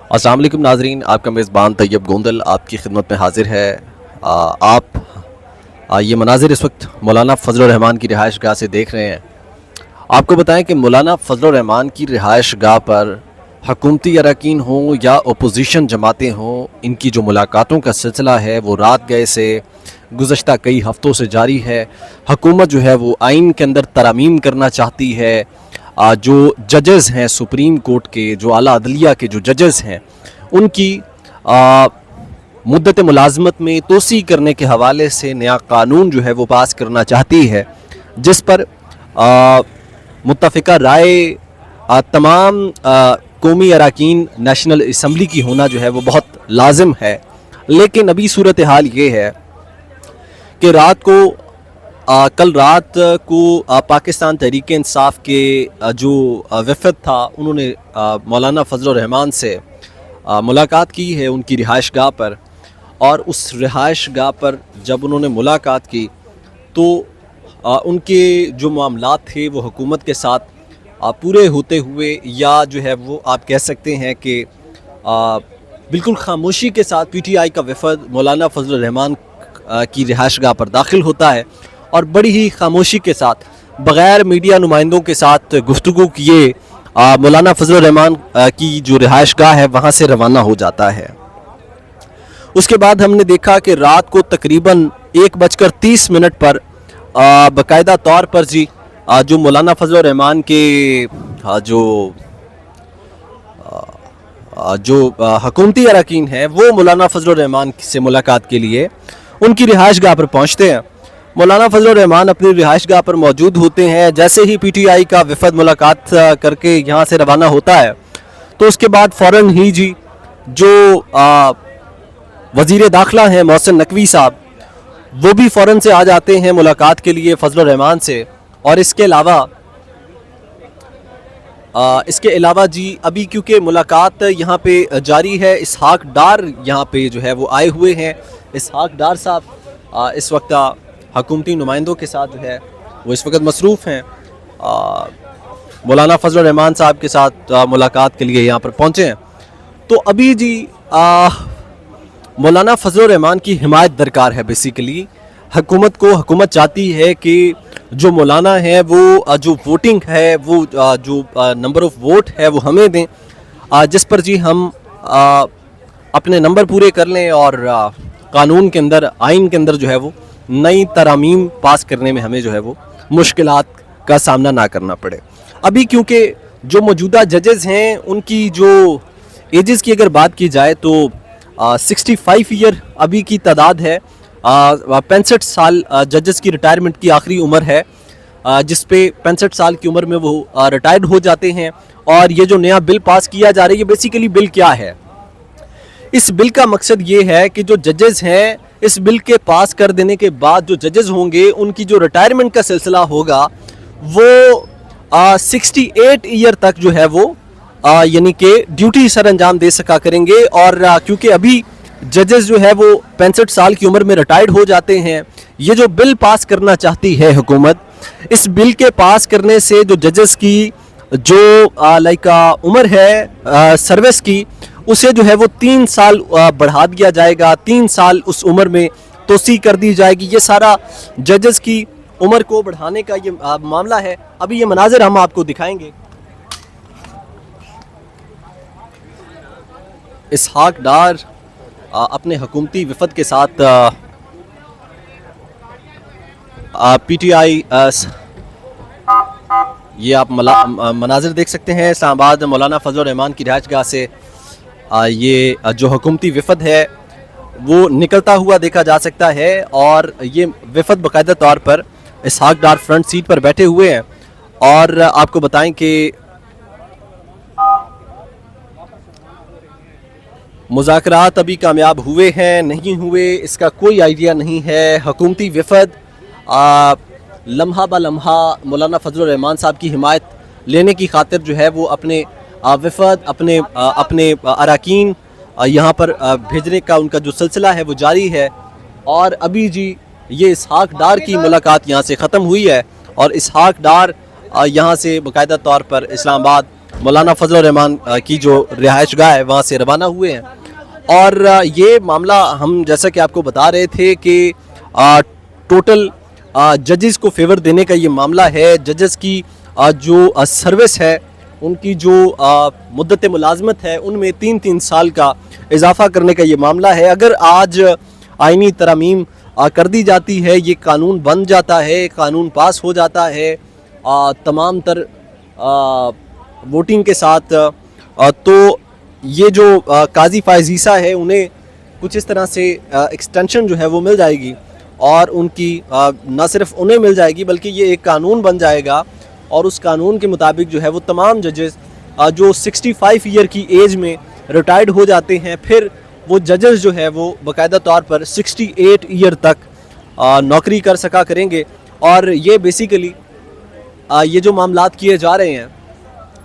अस्सलाम वालेकुम नाजरीन, आपका मेज़बान तैयब गोंदल आपकी खिदमत में हाजिर है। ये मनाजिर इस वक्त मौलाना फजल रहमान की रिहाइश गाह से देख रहे हैं। आपको बताएं कि मौलाना फजल रहमान की रिहाइश गाह पर हुकूमती अरकान हों या अपोजिशन जमातें हों, इनकी जो मुलाकातों का सिलसिला है वो रात गए से गुज़श्ता कई हफ़्तों से जारी है। हुकूमत जो है वो आइन के अंदर तरमीम करना चाहती है। जो जजेस हैं सुप्रीम कोर्ट के, जो आला अदलिया के जो जजेस हैं, उनकी मुद्दत मुलाजमत में तोसी करने के हवाले से नया कानून जो है वो पास करना चाहती है, जिस पर मुत्तफ़िका राय तमाम कौमी अरकान नेशनल असम्बली की होना जो है वो बहुत लाजिम है। लेकिन अभी सूरत हाल ये है कि कल रात को पाकिस्तान तहरीक इंसाफ के जो वफ़द था, उन्होंने मौलाना फजल रहमान से मुलाकात की है उनकी रिहाइश गाह पर। और उस रिहाइश गाह पर जब उन्होंने मुलाकात की तो उनके जो मामलात थे वो हुकूमत के साथ पूरे होते हुए, या जो है वो आप कह सकते हैं कि बिल्कुल खामोशी के साथ PTI का वफ़द मौलाना फजल रहमान की रिहाइश गाह पर दाखिल होता है और बड़ी ही खामोशी के साथ बग़ैर मीडिया नुमाइंदों के साथ गुफ्तगू किए मौलाना फजल रहमान की जो रिहाइश गाह है वहाँ से रवाना हो जाता है। उसके बाद हमने देखा कि रात को तकरीबन 1:30 पर बाकायदा तौर पर जो मौलाना फजल रहमान के जो हुकूमती अरकान हैं वो मौलाना फजल रहमान से मुलाकात के लिए उनकी रिहाइश गाह पर पहुँचते हैं। मौलाना फजल रहमान अपनी रिहाइश गाह पर मौजूद होते हैं। जैसे ही PTI का वफ़द मुलाकात करके यहाँ से रवाना होता है तो उसके बाद फ़ौरन ही जो वज़ीर दाखिला हैं मोहसिन नकवी साहब, वो भी फ़ौरन से आ जाते हैं मुलाकात के लिए फजल रहमान से। और इसके अलावा अभी क्योंकि मुलाकात यहाँ पे जारी है, इसहाक डार यहाँ पे जो है वो आए हुए हैं। इसहाक डार साहब इस वक्त हुकूमती नुमाइंदों के साथ जो है वो इस वक्त मसरूफ़ हैं। मौलाना फजल रहमान साहब के साथ मुलाकात के लिए यहाँ पर पहुँचे हैं। तो अभी मौलाना फजल रहमान की हिमायत दरकार है। बेसिकली हुकूमत चाहती है कि जो मौलाना है वो जो वोटिंग है, वो जो नंबर ऑफ़ वोट है वो हमें दें, जिस पर हम अपने नंबर पूरे कर लें और कानून के अंदर, आइन के अंदर जो है वो नई तरामीम पास करने में हमें जो है वो मुश्किलात का सामना ना करना पड़े। अभी क्योंकि जो मौजूदा जजेस हैं उनकी जो एजेस की अगर बात की जाए तो 65 ईयर अभी की तादाद है। 65 साल जजेस की रिटायरमेंट की आखिरी उम्र है, जिस पे 65 साल की उम्र में वो रिटायर्ड हो जाते हैं। और ये जो नया बिल पास किया जा रहा है, ये बेसिकली बिल क्या है? इस बिल का मकसद ये है कि जो जजेस हैं, इस बिल के पास कर देने के बाद जो जजेस होंगे उनकी जो रिटायरमेंट का सिलसिला होगा वो 68 ईयर तक जो है वो यानी कि ड्यूटी सर अंजाम दे सका करेंगे। और क्योंकि अभी जजेस जो है वो 65 साल की उम्र में रिटायर्ड हो जाते हैं, ये जो बिल पास करना चाहती है हुकूमत, इस बिल के पास करने से जो जजेस की जो उम्र है सर्विस की, उसे जो है वो 3 साल बढ़ा दिया जाएगा। 3 साल उस उम्र में तोसी कर दी जाएगी। ये सारा जजेस की उम्र को बढ़ाने का ये मामला है। अभी ये मनाजिर हम आपको दिखाएंगे। इसहाक डार अपने हुकूमती वफ़द के साथ PTI ये आप मनाजिर देख सकते हैं इस्लामाबाद मौलाना फजल रहमान की रिहाइश गाह से। ये जो हुकूमती वफ़द है वो निकलता हुआ देखा जा सकता है। और ये वफ़द बाकायदा तौर पर इसहाक डार फ्रंट सीट पर बैठे हुए हैं। और आपको बताएं कि मुज़ाकरात अभी कामयाब हुए हैं नहीं हुए इसका कोई आइडिया नहीं है। हुकूमती वफ़द लम्हा ब लम्हा मौलाना फजल रहमान साहब की हिमायत लेने की खातिर जो है वो अपने वफ़द, अपने अरकान यहाँ पर भेजने का उनका जो सिलसिला है वो जारी है। और अभी ये इसहाक डार की मुलाकात यहाँ से ख़त्म हुई है और इसहाक डार यहाँ से बाकायदा तौर पर इस्लामाबाद मौलाना फजल रहमान की जो रिहाइश गाह है वहाँ से रवाना हुए हैं। और ये मामला हम जैसा कि आपको बता रहे थे कि टोटल जजेस को फेवर देने का ये मामला है। जजेस की जो सर्विस है, उनकी जो मुद्दत मुलाजमत है, उनमें 3-3 साल का इजाफ़ा करने का ये मामला है। अगर आज आइनी तरमीम कर दी जाती है, ये कानून बन जाता है, कानून पास हो जाता है तमाम तर वोटिंग के साथ, तो ये जो काजी फायज़ ईसा है उन्हें कुछ इस तरह से एक्सटेंशन जो है वो मिल जाएगी। और उनकी न सिर्फ उन्हें मिल जाएगी बल्कि ये एक कानून बन जाएगा। और उस कानून के मुताबिक जो है वो तमाम जजेस जो 65 ईयर की एज में रिटायर्ड हो जाते हैं, फिर वो जजेस जो है वो बाकायदा तौर पर 68 ईयर तक नौकरी कर सका करेंगे। और ये बेसिकली ये जो मामलात किए जा रहे हैं,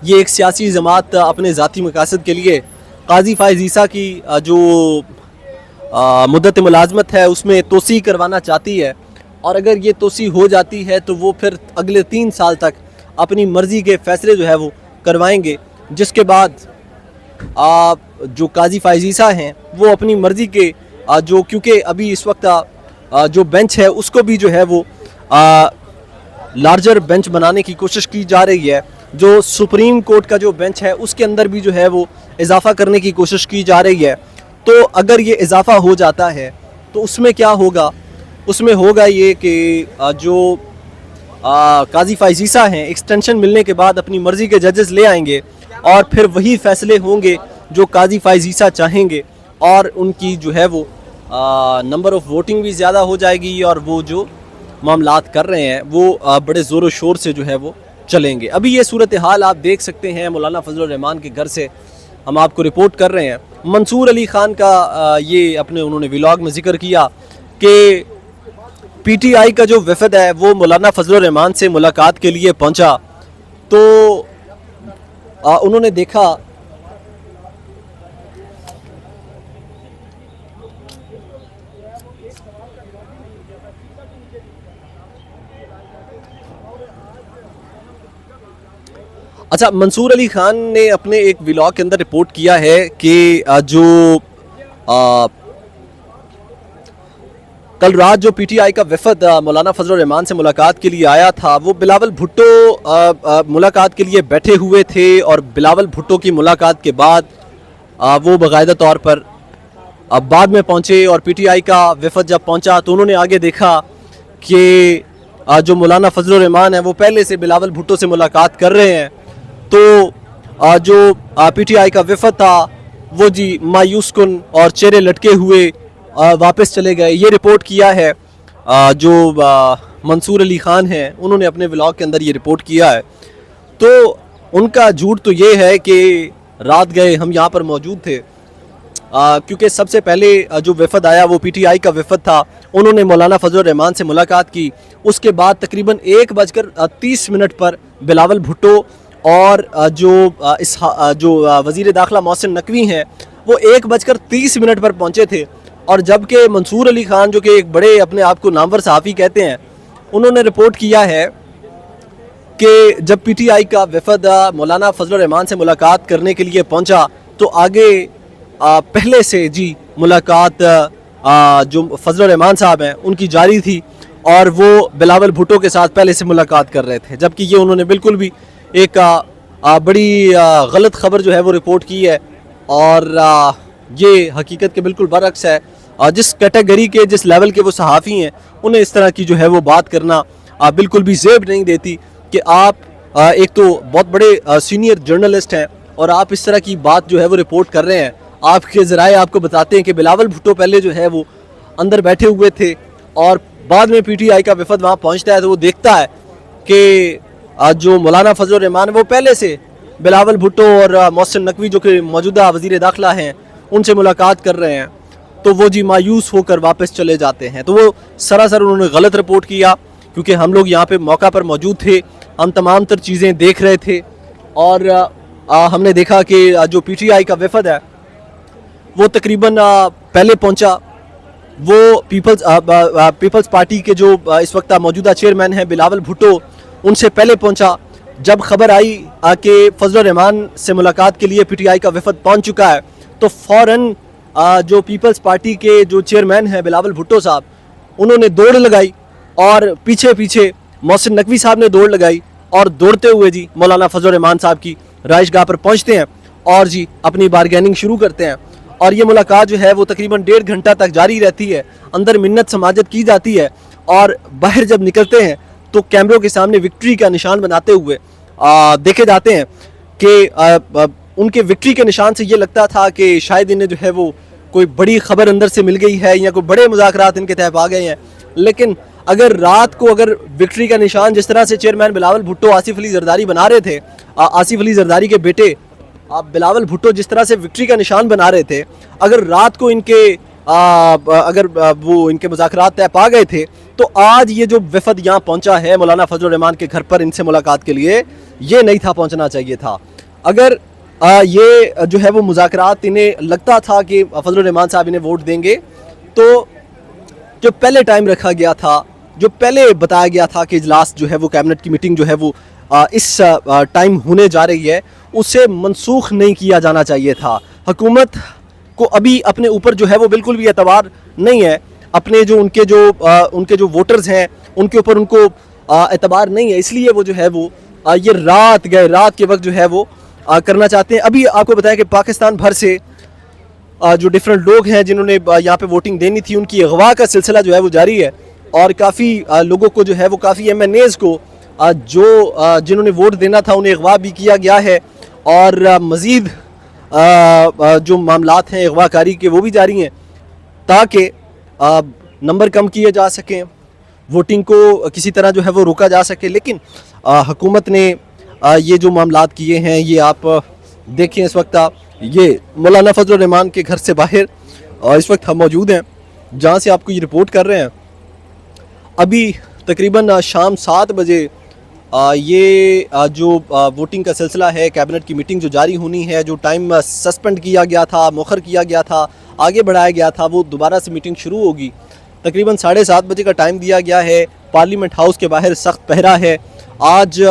ये एक सियासी जमात अपने ज़ाती मकासद के लिए काजी फायज़ ईसा की जो मुद्दत मुलाजमत है उसमें तोसी करवाना चाहती है। और अगर ये तोसी हो जाती है तो वो फिर अगले 3 साल तक अपनी मर्ज़ी के फ़ैसले जो है वो करवाएंगे, जिसके बाद जो काजी फायज़ ईसा हैं वो अपनी मर्ज़ी के जो, क्योंकि अभी इस वक्त जो बेंच है उसको भी जो है वो लार्जर बेंच बनाने की कोशिश की जा रही है। जो सुप्रीम कोर्ट का जो बेंच है उसके अंदर भी जो है वो इजाफ़ा करने की कोशिश की जा रही है। तो अगर ये इजाफ़ा हो जाता है तो उसमें क्या होगा, उसमें होगा ये कि जो काजी फायज़ ईसा हैं एक्सटेंशन मिलने के बाद अपनी मर्ज़ी के जजेस ले आएंगे और फिर वही फ़ैसले होंगे जो काजी फायज़ ईसा चाहेंगे। और उनकी जो है वो नंबर ऑफ़ वोटिंग भी ज़्यादा हो जाएगी और वो जो मामलात कर रहे हैं वो बड़े ज़ोर व शोर से जो है वो चलेंगे। अभी ये सूरत हाल आप देख सकते हैं मौलाना फजल रहमान के घर से हम आपको रिपोर्ट कर रहे हैं। मंसूर अली ख़ान का ये अपने उन्होंने व्लॉग में ज़िक्र किया कि पीटीआई का जो वफ़द है वो मौलाना फजल रहमान से मुलाकात के लिए पहुंचा, तो उन्होंने देखा अच्छा, मंसूर अली ख़ान ने अपने एक व्लॉग के अंदर रिपोर्ट किया है कि जो कल रात जो पीटीआई का वफ़द मौलाना फजल रहमान से मुलाकात के लिए आया था, वो बिलावल भुट्टो मुलाकात के लिए बैठे हुए थे। और बिलावल भुट्टो की मुलाकात के बाद वो बाकायदा तौर पर बाद में पहुंचे और पीटीआई का वफ़द जब पहुंचा तो उन्होंने आगे देखा कि जो मौलाना फजल रहमान है वो पहले से बिलावल भुट्टो से मुलाकात कर रहे हैं। तो जो पीटीआई का वफ़द था वो जी मायूस कुन और चेहरे लटके हुए वापस चले गए। ये रिपोर्ट किया है जो मंसूर अली ख़ान हैं, उन्होंने अपने व्लॉग के अंदर ये रिपोर्ट किया है। तो उनका झूठ तो ये है कि रात गए हम यहाँ पर मौजूद थे, क्योंकि सबसे पहले जो वफ़द आया वो पीटीआई का वफ़द था। उन्होंने मौलाना फजल रहमान से मुलाकात की। उसके बाद तकरीबन 1:30 पर बिलावल भुट्टो और जो वज़ीर दाखिला मोहसिन नकवी हैं वो 1:30 पर पहुँचे थे। और जबकि मंसूर अली ख़ान जो कि एक बड़े अपने आप को नामवर सहाफ़ी कहते हैं, उन्होंने रिपोर्ट किया है कि जब पीटीआई का वफ़द मौलाना फजल रहमान से मुलाकात करने के लिए पहुंचा तो आगे पहले से जी मुलाकात जो फजल रहमान साहब हैं उनकी जारी थी और वो बिलावल भुट्टो के साथ पहले से मुलाकात कर रहे थे। जबकि ये उन्होंने बिल्कुल भी एक बड़ी गलत ख़बर जो है वो रिपोर्ट की है और ये हकीकत के बिल्कुल बरअक्स है। जिस कैटेगरी के, जिस लेवल के वो सहाफ़ी हैं, उन्हें इस तरह की जो है वो बात करना बिल्कुल भी ज़ेब नहीं देती कि आप एक तो बहुत बड़े सीनियर जर्नलिस्ट हैं और आप इस तरह की बात जो है वो रिपोर्ट कर रहे हैं। आपके ज़राए आपको बताते हैं कि बिलावल भुट्टो पहले जो है वो अंदर बैठे हुए थे और बाद में पीटीआई का वफ़द वहाँ पहुँचता है तो वो देखता है कि जो मौलाना फजल रहमान वो पहले से बिलावल भुट्टो और मोहसिन नकवी जो कि मौजूदा वज़ीर दाखिला हैं उनसे मुलाकात कर रहे हैं। तो वो जी मायूस होकर वापस चले जाते हैं। तो वो सरासर उन्होंने गलत रिपोर्ट किया, क्योंकि हम लोग यहाँ पे मौका पर मौजूद थे, हम तमाम तर चीज़ें देख रहे थे और हमने देखा कि जो पीटीआई का वफ़द है वो तकरीबन पहले पहुँचा। वो पीपल्स पार्टी के जो इस वक्त मौजूदा चेयरमैन हैं बिलावल भुट्टो, उनसे पहले पहुँचा। جب خبر آئی کہ فضل الرحمان سے ملاقات کے لیے پی ٹی آئی کا وفد پہنچ چکا ہے تو فوراً جو پیپلز پارٹی کے جو چیئرمین ہیں بلاول بھٹو صاحب, انہوں نے دوڑ لگائی اور پیچھے پیچھے محسن نقوی صاحب نے دوڑ لگائی اور دوڑتے ہوئے جی مولانا فضل الرحمان صاحب کی رہائش گاہ پر پہنچتے ہیں اور جی اپنی بارگیننگ شروع کرتے ہیں. اور یہ ملاقات جو ہے وہ تقریباً 1.5 گھنٹہ تک جاری رہتی ہے. اندر منت سماجت کی جاتی ہے اور باہر جب نکلتے ہیں تو کیمروں کے سامنے وکٹری کا نشان بناتے ہوئے دیکھے جاتے ہیں کہ ان کے وکٹری کے نشان سے یہ لگتا تھا کہ شاید انہیں جو ہے وہ کوئی بڑی خبر اندر سے مل گئی ہے یا کوئی بڑے مذاکرات ان کے تحت آ گئے ہیں. لیکن اگر رات کو اگر وکٹری کا نشان جس طرح سے چیئرمین بلاول بھٹو آصف علی زرداری بنا رہے تھے, آصف علی زرداری کے بیٹے بلاول بھٹو جس طرح سے وکٹری کا نشان بنا رہے تھے, اگر رات کو ان کے اگر وہ ان کے مذاکرات طے پا گئے تھے تو آج یہ جو وفد یہاں پہنچا ہے مولانا فضل الرحمان کے گھر پر ان سے ملاقات کے لیے, یہ نہیں تھا پہنچنا چاہیے تھا. اگر یہ جو ہے وہ مذاکرات انہیں لگتا تھا کہ فضل الرحمان صاحب انہیں ووٹ دیں گے تو جو پہلے ٹائم رکھا گیا تھا, جو پہلے بتایا گیا تھا کہ اجلاس جو ہے وہ کیبنٹ کی میٹنگ جو ہے وہ اس ٹائم ہونے جا رہی ہے, اسے منسوخ نہیں کیا جانا چاہیے تھا. حکومت کو ابھی اپنے اوپر جو ہے وہ بالکل بھی اعتبار نہیں ہے, اپنے جو ان کے جو ووٹرز ہیں ان کے اوپر ان کو اعتبار نہیں ہے, اس لیے وہ جو ہے وہ یہ رات کے وقت جو ہے وہ کرنا چاہتے ہیں. ابھی آپ کو بتایا کہ پاکستان بھر سے جو ڈیفرنٹ لوگ ہیں جنہوں نے یہاں پہ ووٹنگ دینی تھی, ان کی اغوا کا سلسلہ جو ہے وہ جاری ہے اور کافی لوگوں کو جو ہے وہ کافی ایم این ایز کو جنہوں نے ووٹ دینا تھا انہیں اغوا بھی کیا گیا ہے اور مزید جو معاملات ہیں اغوا کاری کے وہ بھی جاری ہیں تاکہ نمبر کم کیے جا سکیں, ووٹنگ کو کسی طرح جو ہے وہ روکا جا سکے. لیکن حکومت نے یہ جو معاملات کیے ہیں یہ آپ دیکھیں. اس وقت یہ مولانا فضل الرحمان کے گھر سے باہر اس وقت ہم موجود ہیں جہاں سے آپ کو یہ رپورٹ کر رہے ہیں. ابھی تقریباً شام 7 بجے یہ جو ووٹنگ کا سلسلہ ہے, کیبنٹ کی میٹنگ جو جاری ہونی ہے, جو ٹائم سسپینڈ کیا گیا تھا, مؤخر کیا گیا تھا, آگے بڑھایا گیا تھا, وہ دوبارہ سے میٹنگ شروع ہوگی. تقریباً 7:30 بجے کا ٹائم دیا گیا ہے. پارلیمنٹ ہاؤس کے باہر سخت پہرا ہے. آج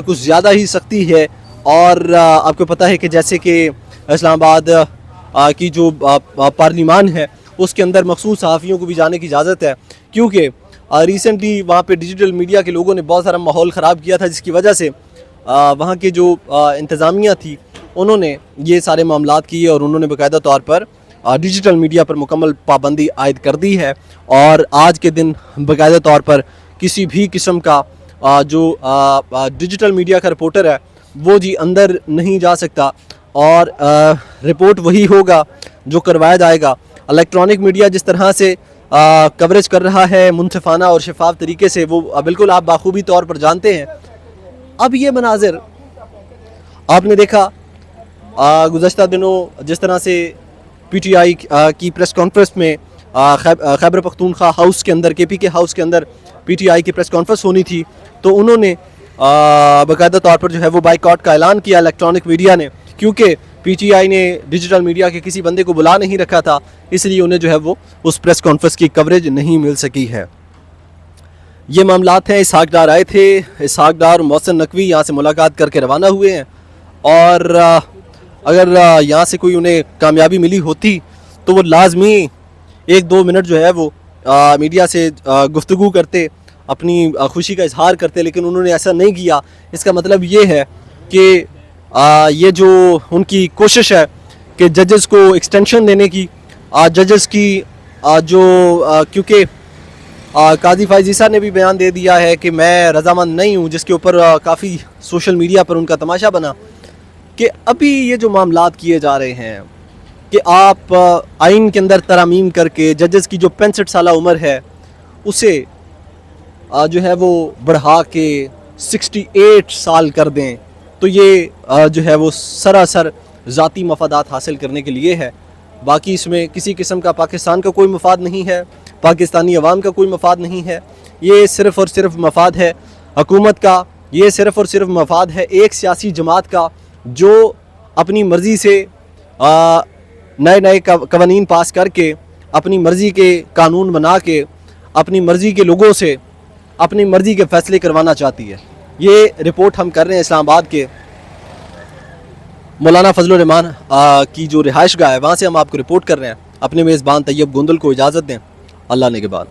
کچھ زیادہ ہی سختی ہے اور آپ کو پتہ ہے کہ جیسے کہ اسلام آباد کی جو پارلیمان ہے اس کے اندر مخصوص صحافیوں کو بھی جانے کی اجازت ہے, کیونکہ ریسنٹلی وہاں پہ ڈیجیٹل میڈیا کے لوگوں نے بہت سارا ماحول خراب کیا تھا, جس کی وجہ سے وہاں کے جو انتظامیہ تھی انہوں نے یہ سارے معاملات کیے اور انہوں نے باقاعدہ طور پر ڈیجیٹل میڈیا پر مکمل پابندی عائد کر دی ہے. اور آج کے دن باقاعدہ طور پر کسی بھی قسم کا جو ڈیجیٹل میڈیا کا رپورٹر ہے وہ جی اندر نہیں جا سکتا اور رپورٹ وہی ہوگا جو کروایا جائے گا. الیکٹرانک میڈیا جس طرح سے کوریج کر رہا ہے منصفانہ اور شفاف طریقے سے, وہ بالکل آپ باخوبی طور پر جانتے ہیں. اب یہ مناظر آپ نے دیکھا گزشتہ دنوں جس طرح سے پی ٹی آئی کی پریس کانفرنس میں خیبر پختونخوا ہاؤس کے اندر, کے پی کے ہاؤس کے اندر پی ٹی آئی کی پریس کانفرنس ہونی تھی تو انہوں نے باقاعدہ طور پر جو ہے وہ بائیکاٹ کا اعلان کیا الیکٹرانک میڈیا نے, کیونکہ پی ٹی آئی نے ڈیجیٹل میڈیا کے کسی بندے کو بلا نہیں رکھا تھا, اس لیے انہیں جو ہے وہ اس پریس کانفرنس کی کوریج نہیں مل سکی ہے. یہ معاملات ہیں. اسحاق ڈار آئے تھے, اسحاق ڈار محسن نقوی یہاں سے ملاقات کر کے روانہ ہوئے ہیں اور اگر یہاں سے کوئی انہیں کامیابی ملی ہوتی تو وہ لازمی 1-2 منٹ جو ہے وہ میڈیا سے گفتگو کرتے, اپنی خوشی کا اظہار کرتے, لیکن انہوں نے ایسا نہیں کیا. اس کا مطلب یہ ہے کہ یہ جو ان کی کوشش ہے کہ ججز کو ایکسٹینشن دینے کی, ججز کی جو کیونکہ قاضی فائز عیسیٰ نے بھی بیان دے دیا ہے کہ میں رضامند نہیں ہوں, جس کے اوپر کافی سوشل میڈیا پر ان کا تماشا بنا کہ ابھی یہ جو معاملات کیے جا رہے ہیں کہ آپ آئین کے اندر ترامیم کر کے ججز کی جو 65 سالہ عمر ہے اسے جو ہے وہ بڑھا کے 68 سال کر دیں, تو یہ جو ہے وہ سراسر ذاتی مفادات حاصل کرنے کے لیے ہے. باقی اس میں کسی قسم کا پاکستان کا کوئی مفاد نہیں ہے, پاکستانی عوام کا کوئی مفاد نہیں ہے. یہ صرف اور صرف مفاد ہے حکومت کا, یہ صرف اور صرف مفاد ہے ایک سیاسی جماعت کا جو اپنی مرضی سے نئے قوانین پاس کر کے, اپنی مرضی کے قانون بنا کے, اپنی مرضی کے لوگوں سے اپنی مرضی کے فیصلے کروانا چاہتی ہے. یہ رپورٹ ہم کر رہے ہیں اسلام آباد کے مولانا فضل الرحمان کی جو رہائش گاہ ہے وہاں سے ہم آپ کو رپورٹ کر رہے ہیں. اپنے میزبان طیب گوندل کو اجازت دیں. اللہ نگہبان.